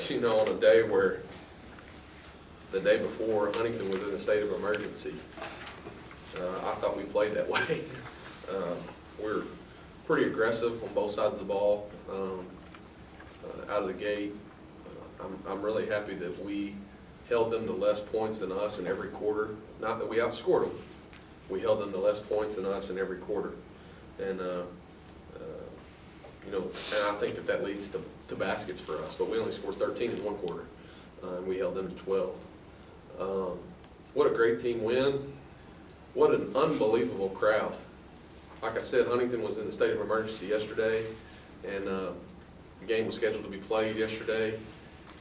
you know, on a day where the day before Huntington was in a state of emergency, I thought we played that way. We're pretty aggressive on both sides of the ball out of the gate. I'm really happy that we held them to less points than us in every quarter. Not that we outscored them. We held them to less points than us in every quarter. And, you know, and I think that leads to baskets for us. But we only scored 13 in one quarter, and we held them to 12. What a great team win. What an unbelievable crowd. Like I said, Huntington was in a state of emergency yesterday, and the game was scheduled to be played yesterday.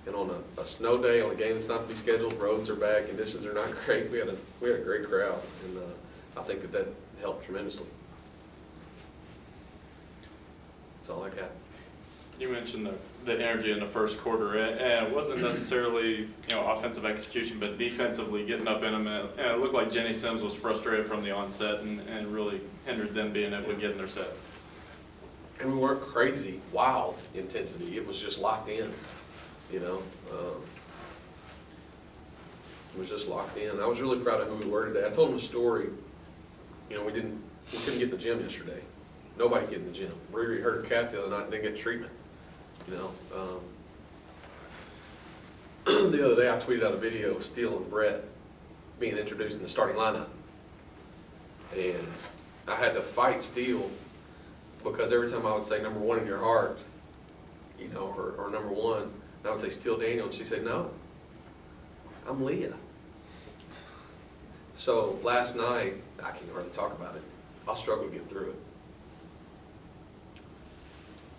And on a snow day, on a game that's not to be scheduled, roads are bad, conditions are not great. We had a great crowd, and I think that helped tremendously. That's all I got. You mentioned the energy in the first quarter, and it wasn't necessarily offensive execution, but defensively getting up in them. And it looked like Jenny Sims was frustrated from the onset and really hindered them being able to get in their sets. And we weren't crazy, wild intensity. It was just locked in, you know. It was just locked in. I was really proud of who we were today. I told them a story. You know, we couldn't get in the gym yesterday. Nobody get in the gym. Riri hurt her calf the other night and didn't get treatment. You know, the other day I tweeted out a video of Steele and Brett being introduced in the starting lineup, and I had to fight Steele because every time I would say number one in your heart, you know, or number one, and I would say Steele Daniel, and she said no, I'm Leah. So last night I can't hardly talk about it. I'll struggle to get through it.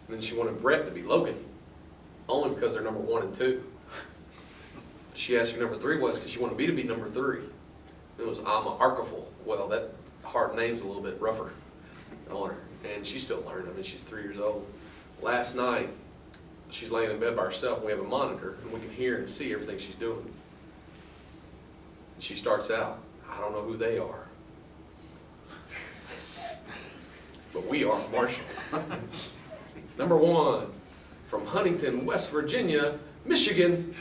And then she wanted Brett to be Logan, only because they're number 1 and 2. She asked who number 3 was because she wanted me to be number 3. It was Alma Arkeful. Well, that hard name's a little bit rougher on her, and she's still learning. I mean, she's 3 years old. Last night, she's laying in bed by herself, and we have a monitor, and we can hear and see everything she's doing. And she starts out, I don't know who they are, but we are Marshall. Number 1, from Huntington, West Virginia, Michigan,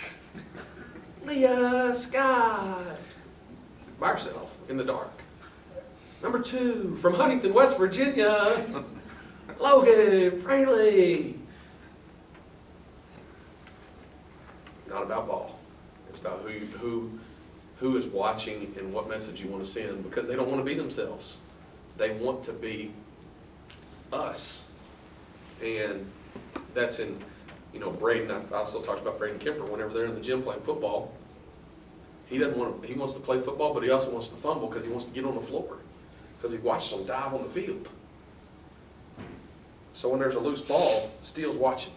Leah Scott, by herself in the dark. Number 2, from Huntington, West Virginia, Logan Fraley. Not about ball. It's about who is watching and what message you want to send, because they don't want to be themselves. They want to be us. And that's in, you know, Braden. I also talked about Braden Kemper. Whenever they're in the gym playing football, he wants to play football, but he also wants to fumble because he wants to get on the floor, because he watches them dive on the field. So when there's a loose ball, Steele's watching.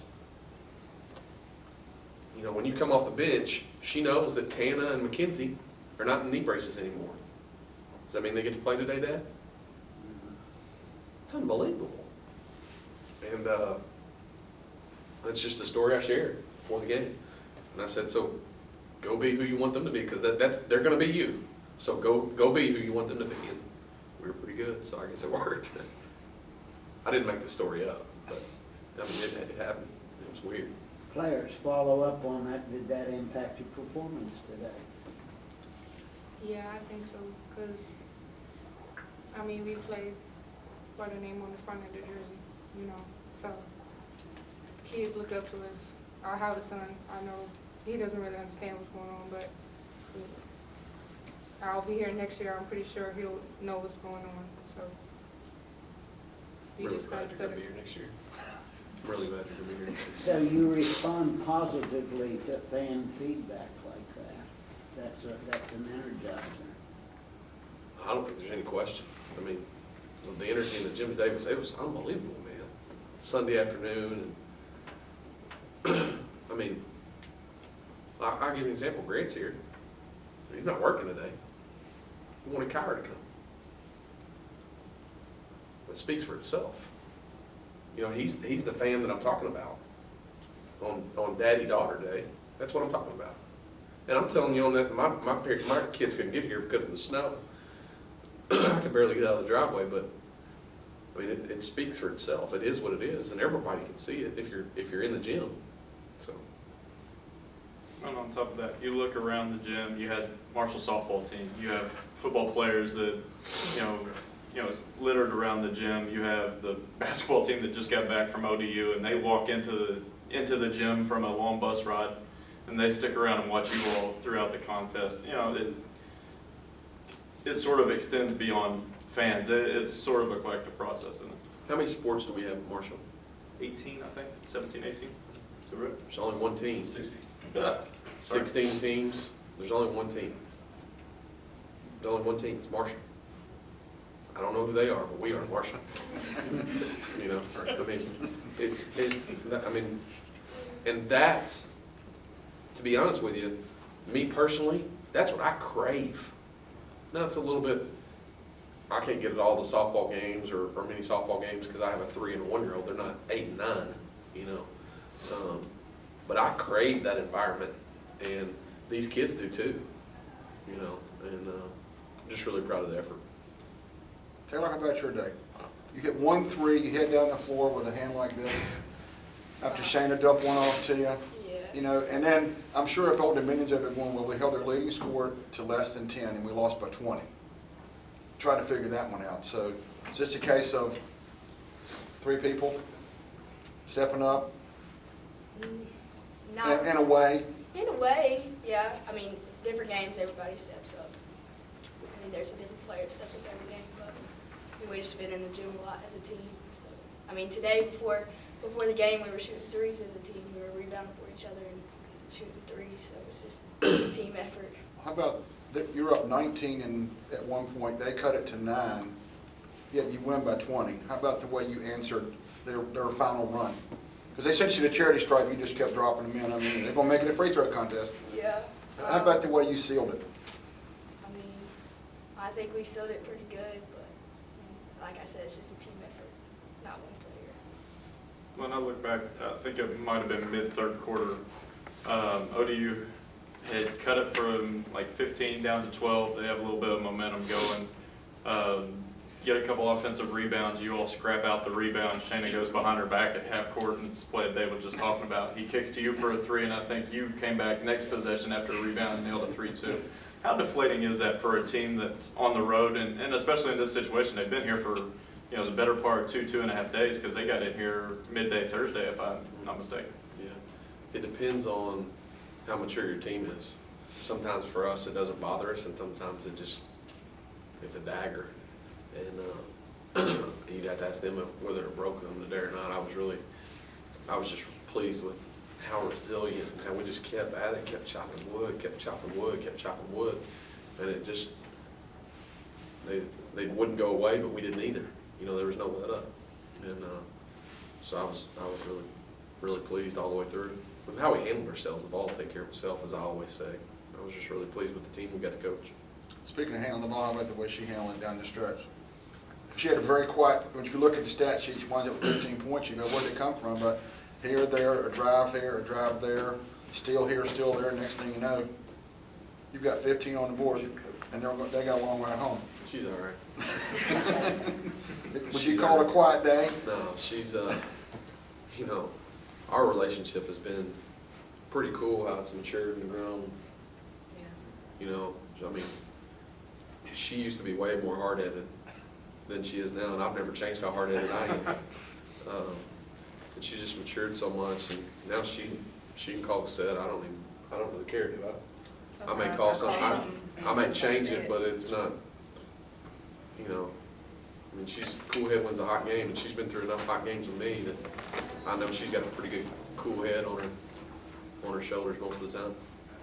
You know, when you come off the bench, she knows that Tana and Mackenzie are not in knee braces anymore. Does that mean they get to play today, Dad? It's unbelievable. And that's just the story I shared before the game. And I said, so go be who you want them to be, because they're going to be you. So go be who you want them to be. And we were pretty good, so I guess it worked. I didn't make the story up, but I mean, it happened. It was weird. Players, follow up on that. Did that impact your performance today? Yeah, I think so, because, I mean, we played for the name on the front of the jersey, you know, so kids look up to us. I have a son, I know he doesn't really understand what's going on, but I'll be here next year. I'm pretty sure he'll know what's going on, so. Really glad you're going to be here next year. I'm really glad you're going to be here next year. So you respond positively to fan feedback like that. That's an energizer. I don't think there's any question. I mean, the energy in the gym today was unbelievable, man. Sunday afternoon, and I mean, I'll give you an example. Grant's here. He's not working today. He wanted Kyra to come. That speaks for itself. You know, he's the fan that I'm talking about on Daddy-Daughter Day. That's what I'm talking about. And I'm telling you on that, my kids couldn't get here because of the snow. I could barely get out of the driveway, but I mean, it speaks for itself. It is what it is, and everybody can see it if you're in the gym. So on top of that, you look around the gym, you had Marshall softball team, you have football players that, it's littered around the gym. You have the basketball team that just got back from ODU, and they walk into the gym from a long bus ride, and they stick around and watch you all throughout the contest. It sort of extends beyond fans. It's sort of a collective process, isn't it? How many sports do we have at Marshall? 18, I think, 17, 18. Is that right? There's only one team. 16 teams, there's only one team. There's only one team, it's Marshall. I don't know who they are, but we are Marshall. And that's, to be honest with you, me personally, that's what I crave. Now it's a little bit, I can't get at all the softball games or mini softball games because I have a 3 and a 1-year-old. They're not 8 and 9, But I crave that environment, and these kids do too, and I'm just really proud of the effort. Taylor, how about your day? You hit 1-3, you head down the floor with a hand like this, after Shayna dumped one off to you. Yeah. And then I'm sure if Old Dominion's ever going, well, we held their leading score to less than 10 and we lost by 20. Try to figure that one out. So is this a case of 3 people stepping up Not in a way? in a way, yeah. I mean, different games, everybody steps up. I mean, there's a different player that steps up every game, but we just been in the gym a lot as a team. So, I mean, today before the game, we were shooting threes as a team. We were rebounding for each other and shooting threes. So it's a team effort. How about, you're up 19 and at one point they cut it to 9, yet you win by 20. How about the way you answered their final run? Because they sent you the charity stripe, you just kept dropping them in. I mean, they're going to make it a free throw contest. Yeah. How about the way you sealed it? I mean, I think we sealed it pretty good, but like I said, it's just a team effort, not one player. When I look back, I think it might have been mid-third quarter. ODU had cut it from like 15 down to 12. They have a little bit of momentum going. Get a couple offensive rebounds. You all scrap out the rebound. Shayna goes behind her back at half court, and it's the play that Dave was just talking about. He kicks to you for a 3, and I think you came back next possession after a rebound and nailed a 3 too. How deflating is that for a team that's on the road, and especially in this situation? They've been here for, it was a better part of 2.5 days because they got in here midday Thursday, if I'm not mistaken. Yeah, it depends on how mature your team is. Sometimes for us it doesn't bother us, and sometimes it's a dagger. And you'd have to ask them whether it broke them today or not. I was just pleased with how resilient and how we just kept at it, kept chopping wood, and it just, they wouldn't go away, but we didn't either. There was no let up, and so I was really pleased all the way through with how we handled ourselves. The ball will take care of itself, as I always say. I was just really pleased with the team we got to coach. Speaking of handling the ball, how about the way she handled it down the stretch? She had a very quiet, if you look at the stat sheet, she winds up with 15 points. You go, where'd it come from? But here, there, a drive here, a drive there, steal here, steal there. Next thing you know, you've got 15 on the board, and they got a long ride home. She's all right. Would you call it a quiet day? No, she's, our relationship has been pretty cool, how it's matured and grown. I mean, she used to be way more hard-headed than she is now, and I've never changed how hard-headed I am. And she's just matured so much, and now she can call set. I don't really care, do I? I may call something, I may change it, but it's not, I mean, she's cool head wins a hot game, and she's been through enough hot games with me that I know she's got a pretty good cool head on her shoulders most of the time.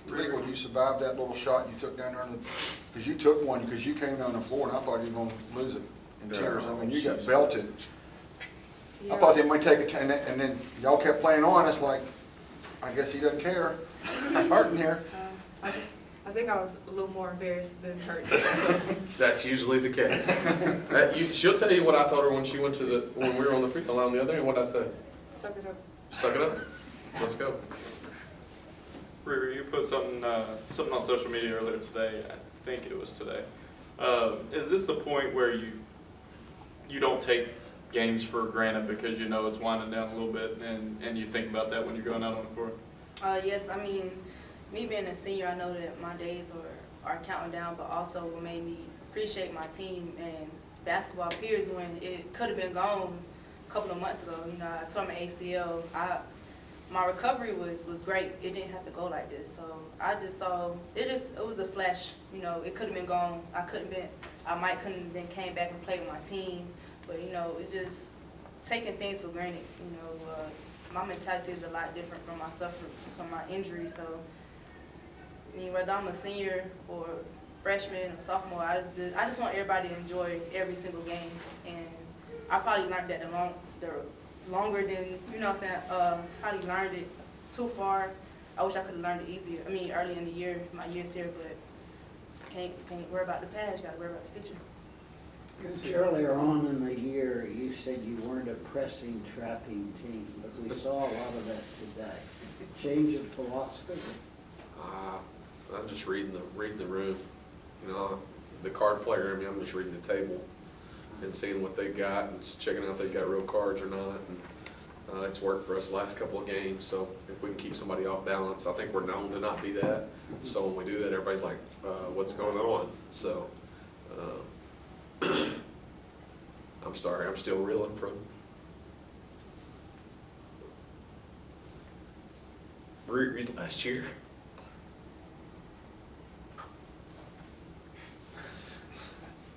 You think when you survived that little shot you took down there, because you took one, because you came down the floor, and I thought you were going to lose it in tears. I mean, you got belted. I thought they might take it, and then y'all kept playing on. It's like, I guess he doesn't care. I'm hurting here. I think I was a little more embarrassed than hurt. That's usually the case. She'll tell you what I told her when we were on the free throw line the other day, and what'd I say? Suck it up. Suck it up. Let's go. Riri, you put something on social media earlier today. I think it was today. Is this the point where you don't take games for granted because you know it's winding down a little bit, and you think about that when you're going out on the court? Yes, I mean, me being a senior, I know that my days are counting down, but also what made me appreciate my team and basketball peers when it could have been gone a couple of months ago. You know, I tore my ACL. My recovery was great. It didn't have to go like this. So I just saw it was a flash. You know, it could have been gone. I might couldn't have been came back and played with my team. But you know, it's just taking things for granted. You know, my mentality is a lot different from my injury. So I mean, whether I'm a senior or freshman or sophomore, I just want everybody to enjoy every single game. And I probably learned that longer than, you know what I'm saying, probably learned it too far. I wish I could have learned it easier. I mean, early in the year, my years here, but can't worry about the past, gotta worry about the future. Earlier on in the year, you said you weren't a pressing, trapping team, but we saw a lot of that today. Change of philosophy? I'm just reading the room. You know, the card player in me, I'm just reading the table and seeing what they've got and checking out if they've got real cards or not. And it's worked for us the last couple of games. So if we can keep somebody off balance, I think we're known to not be that. So when we do that, everybody's like, what's going on? So I'm sorry, I'm still reeling from last year.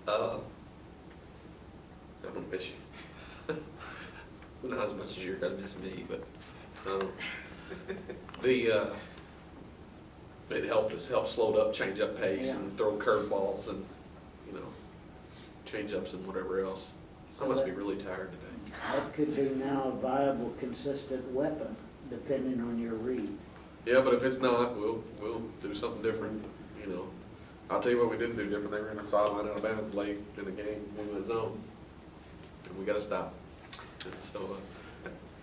I don't miss you. Not as much as you're gonna miss me, but it helped slow up, change up pace, and throw curveballs and, you know, change ups and whatever else. I must be really tired today. That could be now a viable, consistent weapon, depending on your read. Yeah, but if it's not, we'll do something different, you know. I'll tell you what we didn't do different. They ran a sideline out of bounds late in the game when we went zone, and we got to stop. And so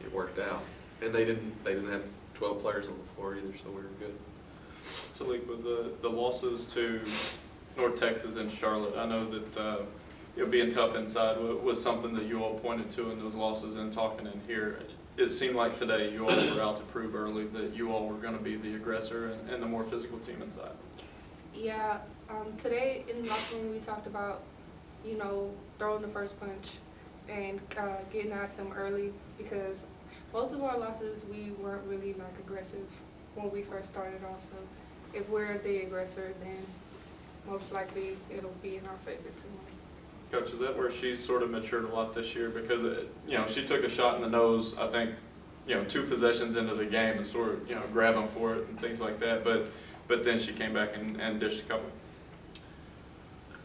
it worked out. And they didn't have 12 players on the floor either, so we were good. So like with the losses to North Texas and Charlotte, I know that being tough inside was something that you all pointed to in those losses and talking in here. It seemed like today you all were out to prove early that you all were going to be the aggressor and the more physical team inside. Yeah, today in the locker room we talked about, you know, throwing the first punch and getting at them early, because most of our losses we weren't really like aggressive when we first started off. So if we're the aggressor, then most likely it'll be in our favor to win. Coach, is that where she's sort of matured a lot this year? Because, you know, she took a shot in the nose, I think, you know, 2 possessions into the game and sort of, you know, grabbing for it and things like that. But then she came back and dished a couple.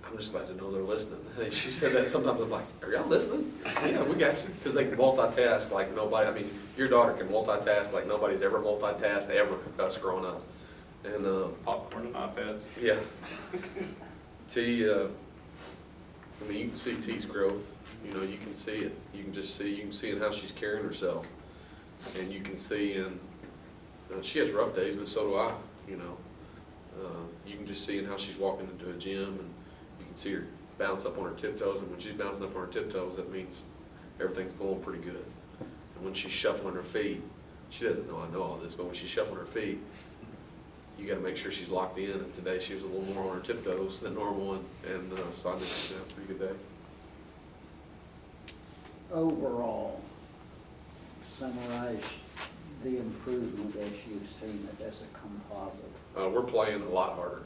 I'm just glad to know they're listening. She said that sometimes. I'm like, are y'all listening? Yeah, we got you. Because they can multitask like nobody. I mean, your daughter can multitask like nobody's ever multitasked ever, us growing up. And Popcorn and iPads. yeah. T, I mean, you can see T's growth. You know, you can see it. You can see in how she's carrying herself. And you can see in, she has rough days, but so do I, you know. You can just see in how she's walking into a gym, and you can see her bounce up on her tiptoes. And when she's bouncing up on her tiptoes, that means everything's going pretty good. And when she's shuffling her feet, she doesn't know I know all this, but when she's shuffling her feet, you got to make sure she's locked in. And today she was a little more on her tiptoes than normal, and so I think she's had a pretty good day. Overall, summarize the improvement as you've seen it as a composite. We're playing a lot harder.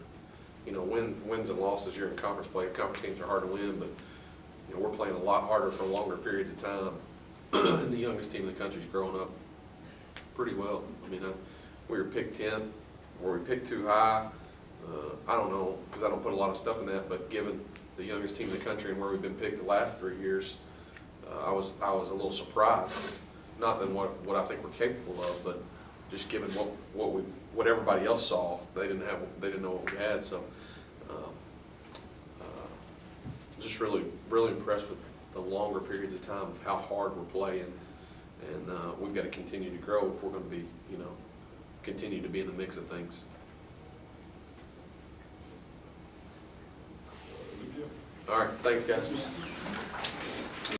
You know, wins and losses, you're in conference play. Conference games are hard to win, but you know, we're playing a lot harder for longer periods of time. And the youngest team in the country's growing up pretty well. I mean, we were picked 10, or we picked too high. I don't know, because I don't put a lot of stuff in that, but given the youngest team in the country and where we've been picked the last 3 years, I was a little surprised. Not than what I think we're capable of, but just given what everybody else saw, they didn't know what we had. So, just really impressed with the longer periods of time of how hard we're playing, and we've got to continue to grow if we're going to be, you know, continue to be in the mix of things. All right, thanks, guys.